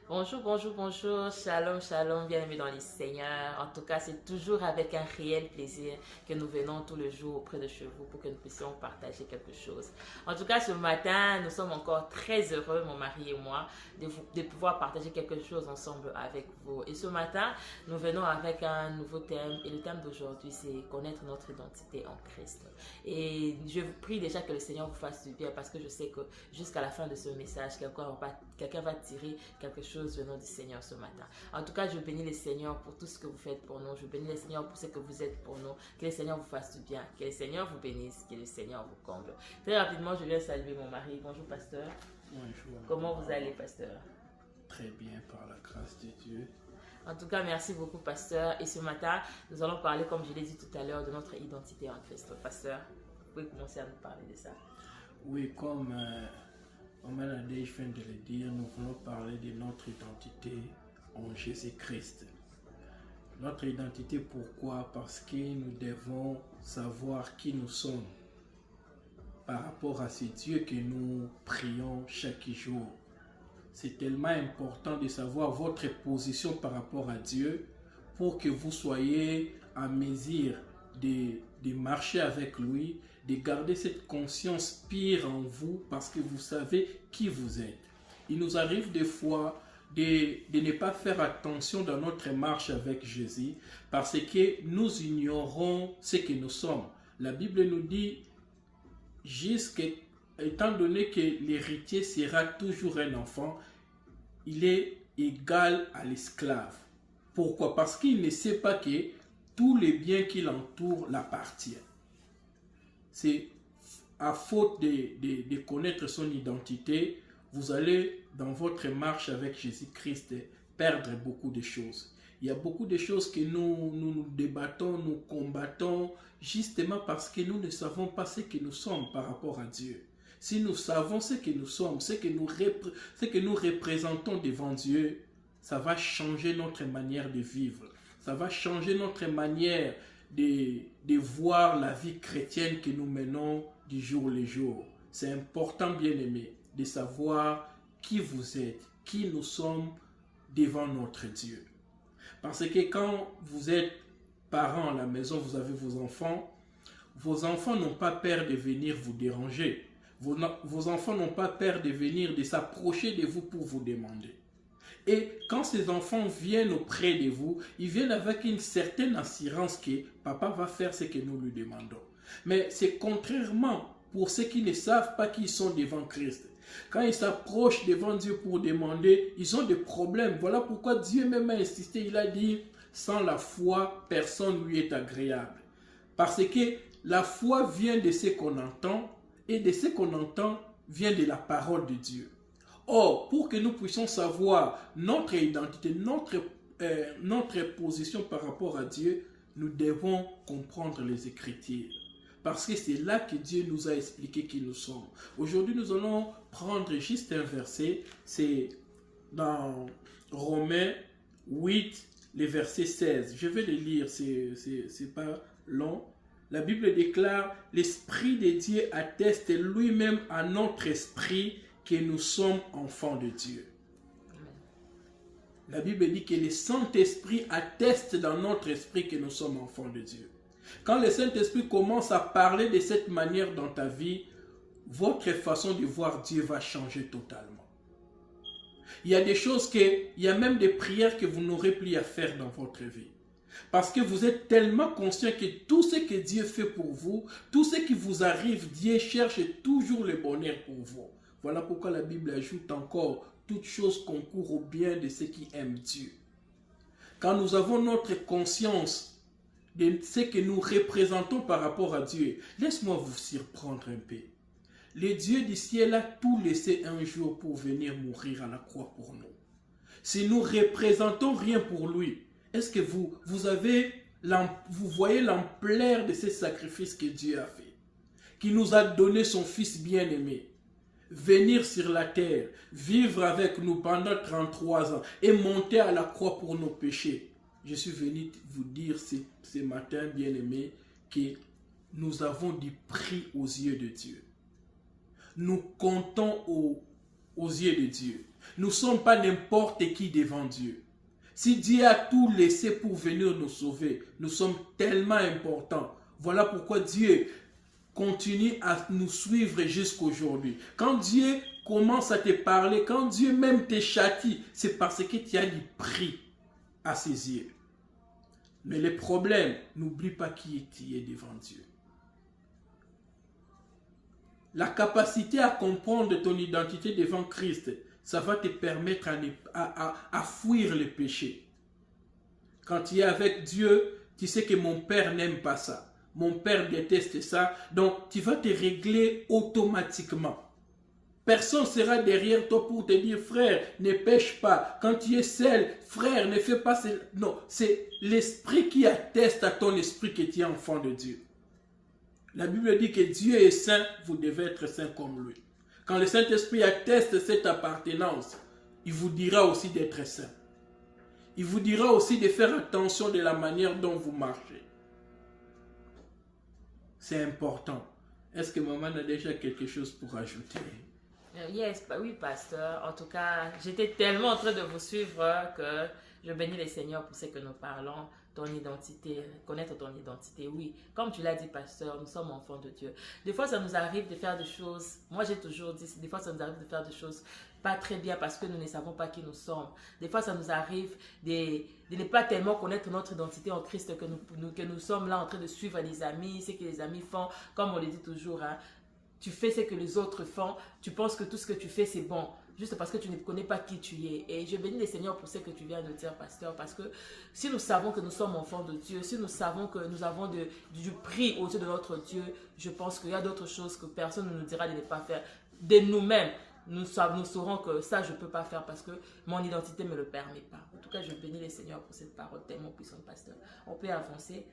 Bonjour, bonjour, bonjour, shalom, shalom, bienvenue dans les Seigneurs. En tout cas, c'est toujours avec un réel plaisir que nous venons tous les jours auprès de chez vous pour que nous puissions partager quelque chose. En tout cas, ce matin, nous sommes encore très heureux, mon mari et moi, de pouvoir partager quelque chose ensemble avec vous. Et ce matin, nous venons avec un nouveau thème. Et le thème d'aujourd'hui, c'est connaître notre identité en Christ. Et je vous prie déjà que le Seigneur vous fasse du bien parce que je sais que jusqu'à la fin de ce message, quelqu'un va tirer quelque chose venant du Seigneur ce matin. En tout cas, je bénis le Seigneur pour tout ce que vous faites pour nous. Je bénis le Seigneur pour ce que vous êtes pour nous. Que le Seigneur vous fasse du bien. Que le Seigneur vous bénisse. Que le Seigneur vous comble. Très rapidement, je viens saluer mon mari. Bonjour, pasteur. Bonjour. Comment vous allez, pasteur? Très bien, par la grâce de Dieu. En tout cas, merci beaucoup, pasteur. Et ce matin, nous allons parler, comme je l'ai dit tout à l'heure, de notre identité en Christ. Pasteur, vous pouvez commencer à nous parler de ça. Oui, comme Omanadej vient de le dire, nous voulons parler de notre identité en Jésus-Christ. Notre identité, pourquoi? Parce que nous devons savoir qui nous sommes par rapport à ce Dieu que nous prions chaque jour. C'est tellement important de savoir votre position par rapport à Dieu pour que vous soyez en mesure de marcher avec lui, de garder cette conscience pure en vous parce que vous savez qui vous êtes. Il nous arrive des fois de ne pas faire attention dans notre marche avec Jésus parce que nous ignorons ce que nous sommes. La Bible nous dit, étant donné que l'héritier sera toujours un enfant, il est égal à l'esclave. Pourquoi? Parce qu'il ne sait pas que tous les biens qui l'entourent l'appartiennent. C'est à faute de connaître son identité, vous allez dans votre marche avec Jésus-Christ perdre beaucoup de choses. Il y a beaucoup de choses que nous débattons, nous combattons, justement parce que nous ne savons pas ce que nous sommes par rapport à Dieu. Si nous savons ce que nous sommes, ce que nous représentons devant Dieu, ça va changer notre manière de vivre. Ça va changer notre manière de voir la vie chrétienne que nous menons du jour au jour. C'est important, bien aimé, de savoir qui vous êtes, qui nous sommes devant notre Dieu. Parce que quand vous êtes parents à la maison, vous avez vos enfants n'ont pas peur de venir vous déranger. Vos enfants n'ont pas peur de venir, de s'approcher de vous pour vous demander. Et quand ces enfants viennent auprès de vous, ils viennent avec une certaine assurance que papa va faire ce que nous lui demandons. Mais c'est contrairement pour ceux qui ne savent pas qu'ils sont devant Christ. Quand ils s'approchent devant Dieu pour demander, ils ont des problèmes. Voilà pourquoi Dieu même a insisté, il a dit, sans la foi, personne ne lui est agréable. Parce que la foi vient de ce qu'on entend, et de ce qu'on entend vient de la parole de Dieu. Or, pour que nous puissions savoir notre identité, notre position par rapport à Dieu, nous devons comprendre les Écritures. Parce que c'est là que Dieu nous a expliqué qui nous sommes. Aujourd'hui, nous allons prendre juste un verset. C'est dans Romains 8, le verset 16. Je vais le lire, c'est pas long. La Bible déclare, l'Esprit de Dieu atteste lui-même à notre esprit que nous sommes enfants de Dieu. La Bible dit que le Saint-Esprit atteste dans notre esprit que nous sommes enfants de Dieu. Quand le Saint-Esprit commence à parler de cette manière dans ta vie, votre façon de voir Dieu va changer totalement. Il y a des choses il y a même des prières que vous n'aurez plus à faire dans votre vie. Parce que vous êtes tellement conscient que tout ce que Dieu fait pour vous, tout ce qui vous arrive, Dieu cherche toujours le bonheur pour vous. Voilà pourquoi la Bible ajoute encore, toute chose concourt au bien de ceux qui aiment Dieu. Quand nous avons notre conscience de ce que nous représentons par rapport à Dieu, laisse-moi vous surprendre un peu. Le Dieu du ciel a tout laissé un jour pour venir mourir à la croix pour nous. Si nous représentons rien pour lui, est-ce que vous voyez l'ampleur de ce sacrifice que Dieu a fait, qui nous a donné son Fils bien-aimé, venir sur la terre, vivre avec nous pendant 33 ans et monter à la croix pour nos péchés. Je suis venu vous dire ce matin, bien-aimé, que nous avons du prix aux yeux de Dieu. Nous comptons aux yeux de Dieu. Nous ne sommes pas n'importe qui devant Dieu. Si Dieu a tout laissé pour venir nous sauver, nous sommes tellement importants. Voilà pourquoi Dieu continue à nous suivre jusqu'aujourd'hui. Quand Dieu commence à te parler, quand Dieu même te châtie, c'est parce que tu as du prix à ses yeux. Mais le problème, n'oublie pas qui tu es devant Dieu. La capacité à comprendre ton identité devant Christ, ça va te permettre à fuir le péché. Quand tu es avec Dieu, tu sais que mon père n'aime pas ça. Mon père déteste ça. Donc, tu vas te régler automatiquement. Personne ne sera derrière toi pour te dire, frère, ne pêche pas. Quand tu es seul, frère, ne fais pas... Non, c'est l'esprit qui atteste à ton esprit que tu es enfant de Dieu. La Bible dit que Dieu est saint, vous devez être saint comme lui. Quand le Saint-Esprit atteste cette appartenance, il vous dira aussi d'être saint. Il vous dira aussi de faire attention de la manière dont vous marchez. C'est important. Est-ce que maman a déjà quelque chose pour ajouter? Yes, oui, pasteur. En tout cas, j'étais tellement en train de vous suivre que je bénis le Seigneur pour ce que nous parlons. Ton identité, connaître ton identité, oui. Comme tu l'as dit, pasteur, nous sommes enfants de Dieu. Des fois, ça nous arrive de faire des choses, moi j'ai toujours dit, des fois ça nous arrive de faire des choses pas très bien parce que nous ne savons pas qui nous sommes. Des fois, ça nous arrive de ne pas tellement connaître notre identité en Christ que nous sommes là en train de suivre les amis, ce que les amis font, comme on le dit toujours, hein. Tu fais ce que les autres font, tu penses que tout ce que tu fais c'est bon, juste parce que tu ne connais pas qui tu es. Et je bénis le Seigneur pour ce que tu viens de dire, pasteur, parce que si nous savons que nous sommes enfants de Dieu, si nous savons que nous avons du prix aux yeux de notre Dieu, je pense qu'il y a d'autres choses que personne ne nous dira de ne pas faire. De nous-mêmes, nous saurons que ça, je ne peux pas faire parce que mon identité ne me le permet pas. En tout cas, je bénis le Seigneur pour cette parole tellement puissante, pasteur. On peut avancer.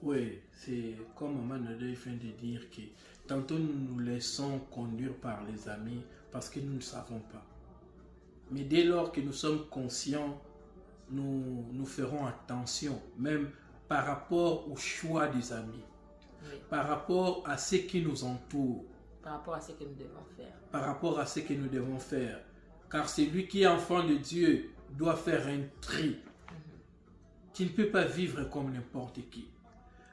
Oui, c'est comme Maman Nadei vient de dire que tantôt nous nous laissons conduire par les amis parce que nous ne savons pas. Mais dès lors que nous sommes conscients, nous ferons attention, même par rapport au choix des amis, oui, par rapport à ce qui nous entoure, par rapport à ce que nous devons faire. Par rapport à ce que nous devons faire. Car celui qui est enfant de Dieu doit faire un tri. Tu ne peux pas vivre comme n'importe qui.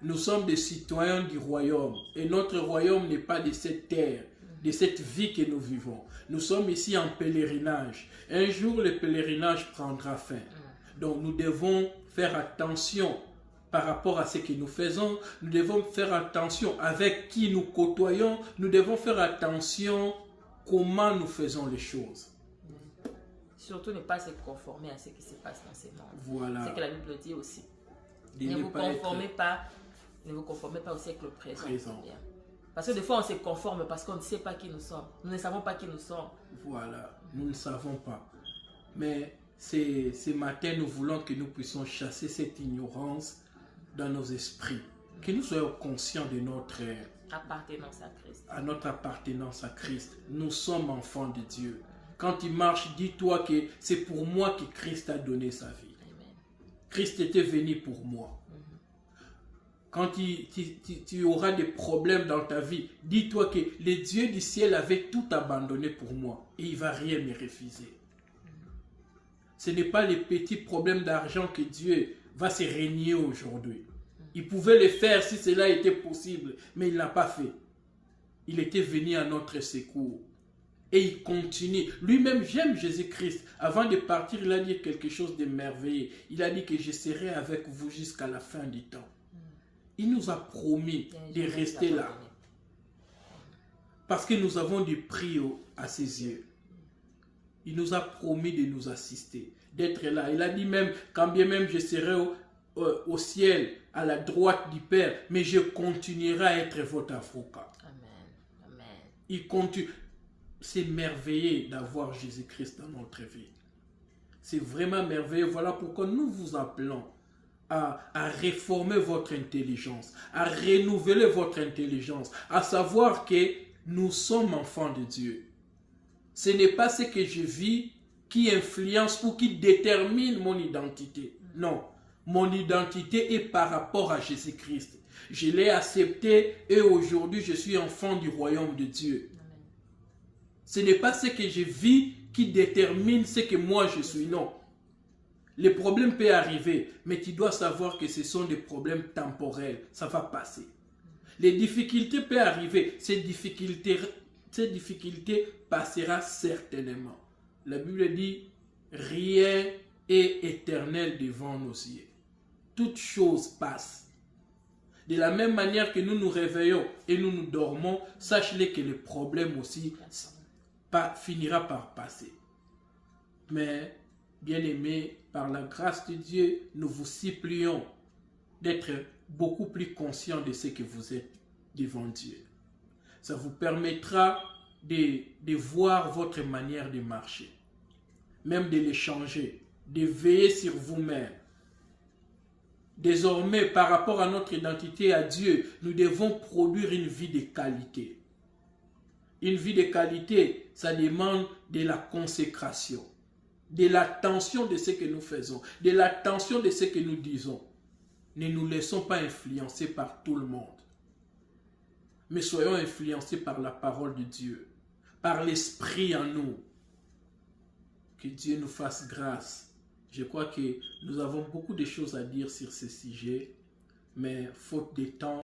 Nous sommes des citoyens du royaume et notre royaume n'est pas de cette terre, de cette vie que nous vivons. Nous sommes ici en pèlerinage. Un jour, le pèlerinage prendra fin. Donc, nous devons faire attention par rapport à ce que nous faisons. Nous devons faire attention avec qui nous côtoyons. Nous devons faire attention comment nous faisons les choses. Surtout ne pas se conformer à ce qui se passe dans ces mondes. Voilà. C'est ce que la Bible dit aussi. Ne vous conformez pas aussi avec le présent. Parce que des fois on se conforme parce qu'on ne sait pas qui nous sommes. Nous ne savons pas qui nous sommes. Voilà, nous ne savons pas. Mais ce matin, nous voulons que nous puissions chasser cette ignorance dans nos esprits. Que nous soyons conscients de notre appartenance à Christ. À notre appartenance à Christ. Nous sommes enfants de Dieu. Quand tu marches, dis-toi que c'est pour moi que Christ a donné sa vie. Amen. Christ était venu pour moi. Quand tu auras des problèmes dans ta vie, dis-toi que le Dieu du ciel avait tout abandonné pour moi et il ne va rien me refuser. Ce n'est pas les petits problèmes d'argent que Dieu va se régner aujourd'hui. Il pouvait le faire si cela était possible, mais il ne l'a pas fait. Il était venu à notre secours. Et il continue. Lui-même, j'aime Jésus-Christ. Avant de partir, il a dit quelque chose de merveilleux. Il a dit que je serai avec vous jusqu'à la fin du temps. Il nous a promis de rester là. Parce que nous avons du prix à ses yeux. Il nous a promis de nous assister, d'être là. Il a dit même, quand bien même je serai au ciel, à la droite du Père, mais je continuerai à être votre avocat. Amen. Amen. Il continue. C'est merveilleux d'avoir Jésus-Christ dans notre vie. C'est vraiment merveilleux. Voilà pourquoi nous vous appelons à réformer votre intelligence, à renouveler votre intelligence, à savoir que nous sommes enfants de Dieu. Ce n'est pas ce que je vis qui influence ou qui détermine mon identité. Non, mon identité est par rapport à Jésus-Christ. Je l'ai accepté et aujourd'hui je suis enfant du royaume de Dieu. Ce n'est pas ce que je vis qui détermine ce que moi je suis. Non. Les problèmes peuvent arriver, mais tu dois savoir que ce sont des problèmes temporels. Ça va passer. Les difficultés peuvent arriver. Ces difficultés passera certainement. La Bible dit, rien est éternel devant nos yeux. Toute chose passe. De la même manière que nous nous réveillons et nous nous dormons, sachez que le problème aussi finira par passer. Mais, bien-aimés, par la grâce de Dieu, nous vous supplions d'être beaucoup plus conscients de ce que vous êtes devant Dieu. Ça vous permettra de voir votre manière de marcher, même de les changer, de veiller sur vous-même. Désormais, par rapport à notre identité à Dieu, nous devons produire une vie de qualité. Une vie de qualité, ça demande de la consécration, de l'attention de ce que nous faisons, de l'attention de ce que nous disons. Ne nous laissons pas influencer par tout le monde, mais soyons influencés par la parole de Dieu, par l'Esprit en nous. Que Dieu nous fasse grâce. Je crois que nous avons beaucoup de choses à dire sur ce sujet, mais faute de temps,